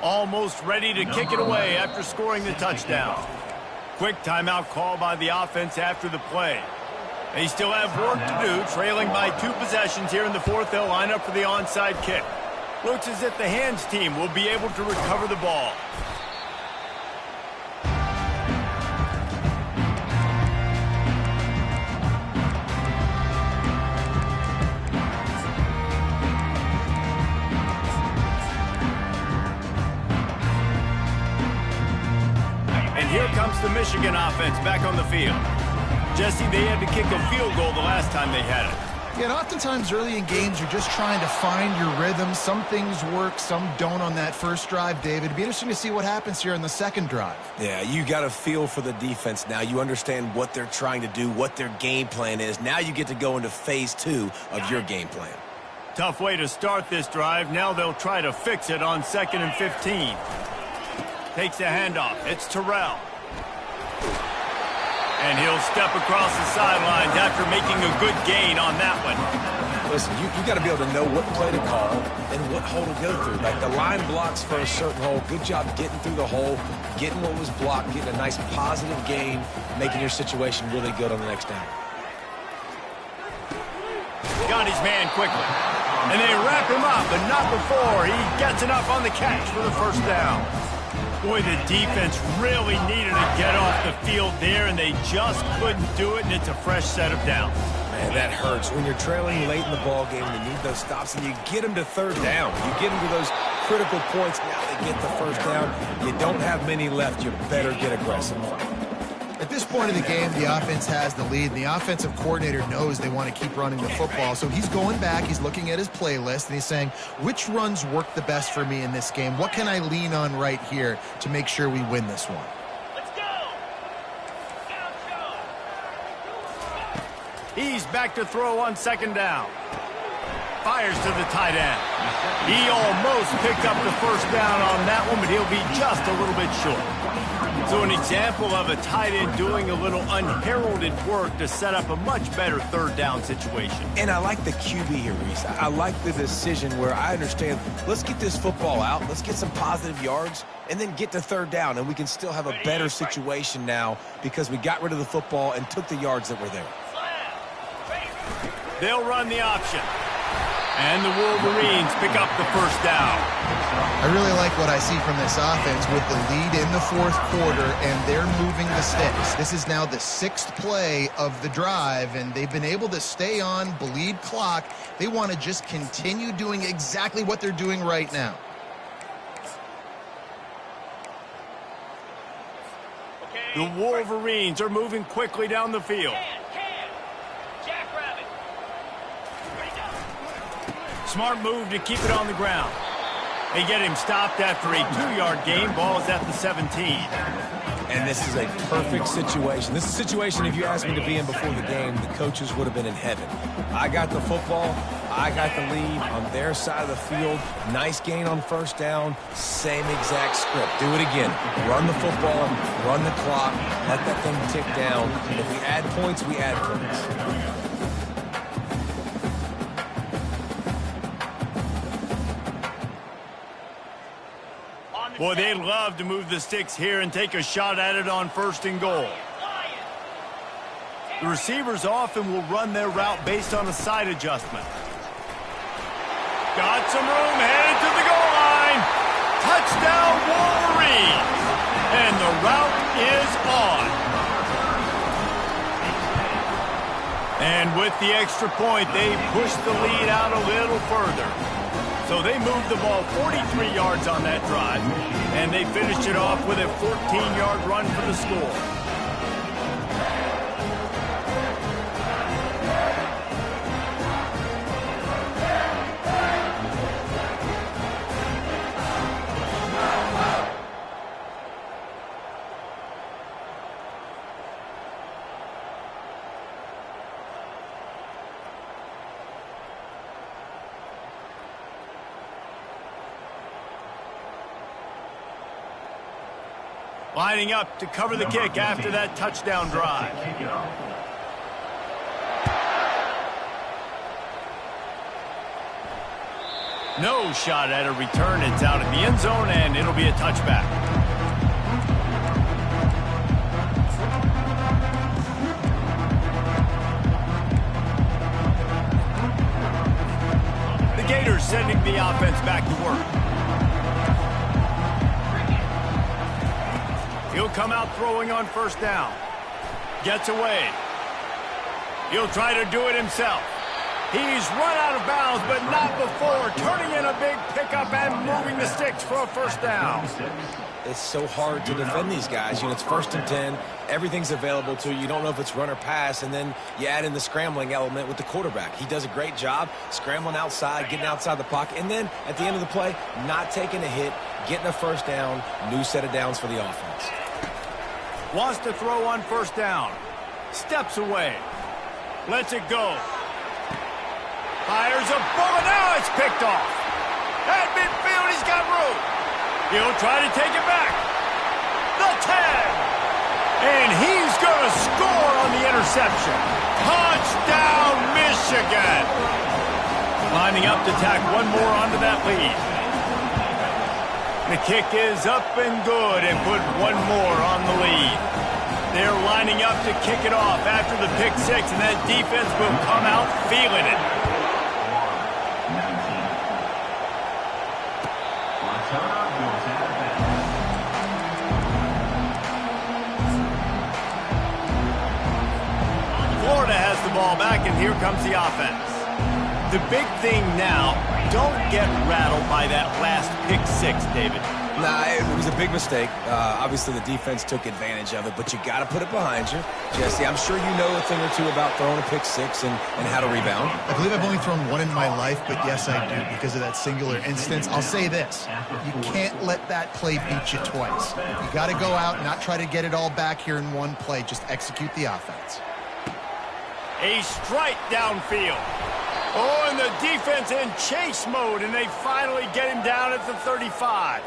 Almost ready to kick it away after scoring the touchdown. Quick timeout call by the offense after the play. They still have work to do, trailing by 2 possessions here in the 4th. They'll line up for the onside kick. Looks as if the hands team will be able to recover the ball. Here comes the Michigan offense back on the field. Jesse, they had to kick a field goal the last time they had it. Yeah, and oftentimes early in games, you're just trying to find your rhythm. Some things work, some don't on that first drive, David. It'd be interesting to see what happens here in the second drive. Yeah, you got a feel for the defense now. You understand what they're trying to do, what their game plan is. Now you get to go into phase 2 of your game plan. Tough way to start this drive. Now they'll try to fix it on 2nd and 15. Takes a handoff. It's Terrell. And he'll step across the sidelines after making a good gain on that one. Listen, you got to be able to know what play to call and what hole to go through. Like the line blocks for a certain hole. Good job getting through the hole, getting what was blocked, getting a nice positive gain, making your situation really good on the next down. Got his man quickly. And they wrap him up, but not before he gets enough on the catch for the first down. Boy, the defense really needed to get off the field there, and they just couldn't do it, and it's a fresh set of downs. Man, that hurts. When you're trailing late in the ball game, you need those stops, and you get them to 3rd down. You get them to those critical points. Now they get the first down. You don't have many left. You better get aggressive. At this point of the game, the offense has the lead, and the offensive coordinator knows they want to keep running the football. So he's going back, he's looking at his playlist, and he's saying, which runs work the best for me in this game? What can I lean on right here to make sure we win this one? Let's go! He's back to throw on 2nd down. Fires to the tight end. He almost picked up the first down on that one, but he'll be just a little bit short. So an example of a tight end doing a little unheralded work to set up a much better 3rd down situation. And I like the QB here, Reese. I like the decision where I understand, let's get this football out, let's get some positive yards, and then get to 3rd down, and we can still have a better situation now because we got rid of the football and took the yards that were there. They'll run the option. And the Wolverines pick up the first down. I really like what I see from this offense with the lead in the 4th quarter, and they're moving the sticks. This is now the 6th play of the drive, and they've been able to stay on, bleed clock. They want to just continue doing exactly what they're doing right now. The Wolverines are moving quickly down the field. Smart move to keep it on the ground. They get him stopped after a 2-yard gain. Ball is at the 17. And this is a perfect situation. This is a situation, if you asked me to be in before the game, the coaches would have been in heaven. I got the football. I got the lead on their side of the field. Nice gain on 1st down. Same exact script. Do it again. Run the football. Run the clock. Let that thing tick down. If we add points, we add points. Boy, they'd love to move the sticks here and take a shot at it on 1st and goal. The receivers often will run their route based on a side adjustment. Got some room, headed to the goal line. Touchdown, Wolverines. And the route is on. And with the extra point, they push the lead out a little further. So they moved the ball 43 yards on that drive, and they finished it off with a 14-yard run for the score. Lining up to cover the kick after that touchdown drive. No shot at a return. It's out of the end zone, and it'll be a touchback. The Gators sending the offense back to work. He'll come out throwing on first down. Gets away. He'll try to do it himself. He's run out of bounds, but not before turning in a big pickup and moving the sticks for a first down. It's so hard to defend these guys. You know, it's 1st and 10. Everything's available to you. You don't know if it's run or pass, and then you add in the scrambling element with the quarterback. He does a great job scrambling outside, getting outside the pocket, and then at the end of the play, not taking a hit, getting a first down, new set of downs for the offense. Wants to throw on first down. Steps away. Lets it go. Fires a bullet. Now it's picked off. At midfield, he's got room. He'll try to take it back. The 10. And he's going to score on the interception. Touchdown, Michigan. Lining up to tack one more onto that lead. The kick is up and good and put one more on the lead. They're lining up to kick it off after the pick six, and that defense will come out feeling it. Florida has the ball back, and here comes the offense. The big thing now, don't get rattled by that last pick six, David. Nah, it was a big mistake. Obviously, the defense took advantage of it, but you got to put it behind you. Jesse, I'm sure you know a thing or two about throwing a pick six and how to rebound. I believe I've only thrown one in my life, but yes, I do, because of that singular instance. I'll say this. You can't let that play beat you twice. You got to go out and not try to get it all back here in one play. Just execute the offense. A strike downfield. Oh, and the defense in chase mode, and they finally get him down at the 35.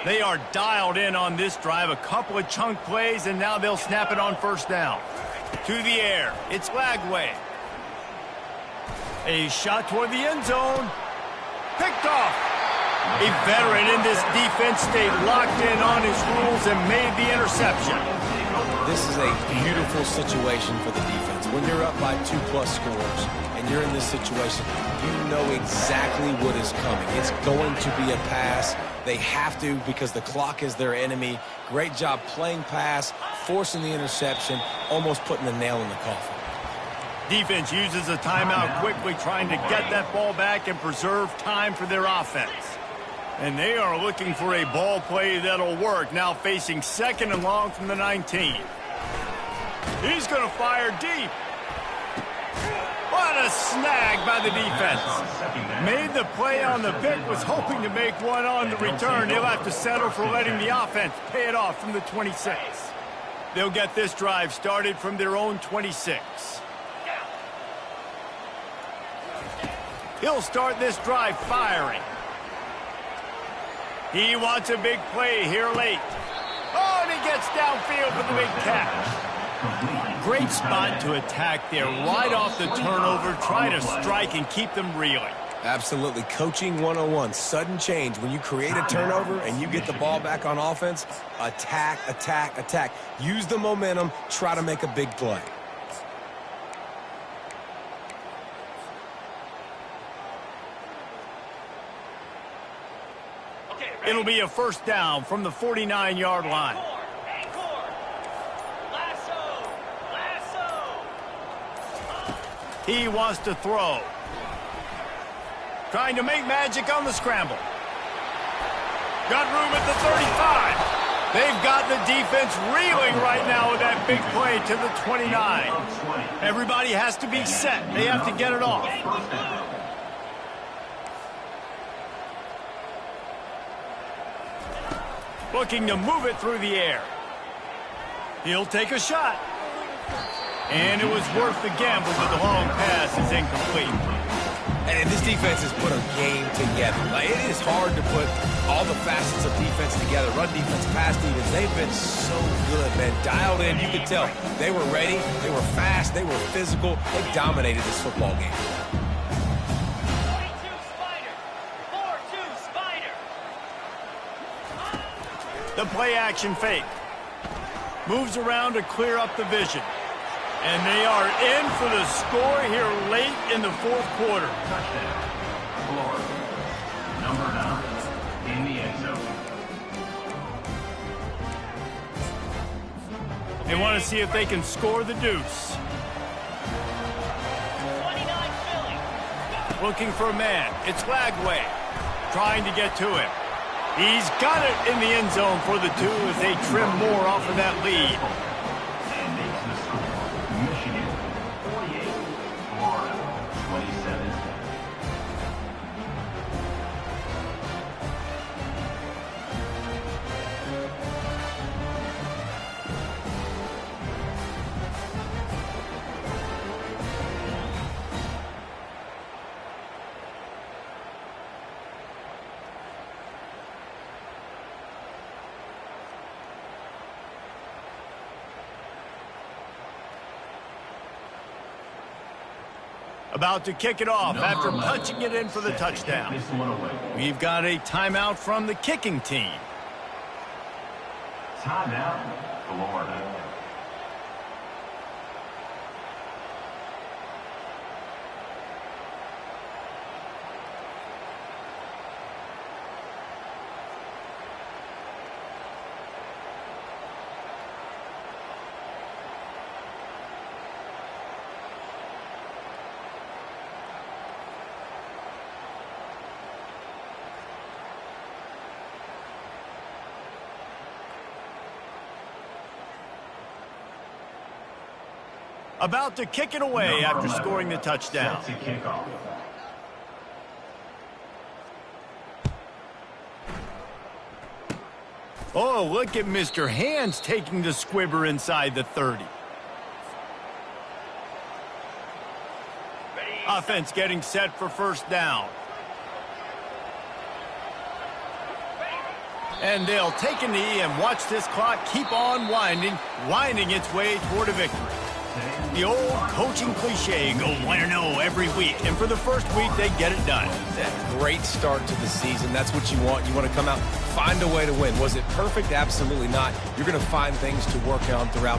They are dialed in on this drive. A couple of chunk plays, and now they'll snap it on first down. To the air. It's Lagway. A shot toward the end zone. Picked off. A veteran in this defense stayed locked in on his rules and made the interception. This is a beautiful situation for the defense. When you're up by 2+ scores and you're in this situation, you know exactly what is coming. It's going to be a pass. They have to because the clock is their enemy. Great job playing pass, forcing the interception, almost putting the nail in the coffin. Defense uses a timeout quickly, trying to get that ball back and preserve time for their offense. And they are looking for a ball play that'll work, now facing 2nd and long from the 19. He's going to fire deep. What a snag by the defense. Made the play on the pick, was hoping to make one on the return. He'll have to settle for letting the offense pay it off from the 26. They'll get this drive started from their own 26. He'll start this drive firing. He wants a big play here late. Oh, and he gets downfield for the big catch. Great spot to attack there, right off the turnover, try to strike and keep them reeling. Absolutely. Coaching 101, sudden change. When you create a turnover and you get the ball back on offense, attack, attack, attack. Use the momentum, try to make a big play. It'll be a first down from the 49-yard line. He wants to throw. Trying to make magic on the scramble. Got room at the 35. They've got the defense reeling right now with that big play to the 29. Everybody has to be set. They have to get it off. Looking to move it through the air. He'll take a shot. And it was worth the gamble, but the long pass is incomplete. And this defense has put a game together. Like, it is hard to put all the facets of defense together. Run defense, pass defense. They've been so good, man. Dialed in, you could tell. They were ready. They were fast. They were physical. They dominated this football game. 42 Spider. 4-2 Spider. The play action fake. Moves around to clear up the vision. And they are in for the score here late in the fourth quarter. Touchdown. Florida. Number 9 in the end zone. They want to see if they can score the deuce. 29 Philly. Looking for a man. It's Lagway. Trying to get to him. He's got it in the end zone for the 2 as they trim more off of that lead. And makes the score. Michigan 48. Florida 27. About to kick it off after punching it in for the touchdown. This one away. We've got a timeout from the kicking team. Timeout. Florida. About to kick it away after scoring the touchdown. Set to kick off. Oh, look at Mr. Hands taking the squibber inside the 30. Offense getting set for first down. And they'll take a knee and watch this clock keep on winding its way toward a victory. The old coaching cliche, go 1-0 every week. And for the first week, they get it done. Great start to the season. That's what you want. You want to come out, find a way to win. Was it perfect? Absolutely not. You're going to find things to work on throughout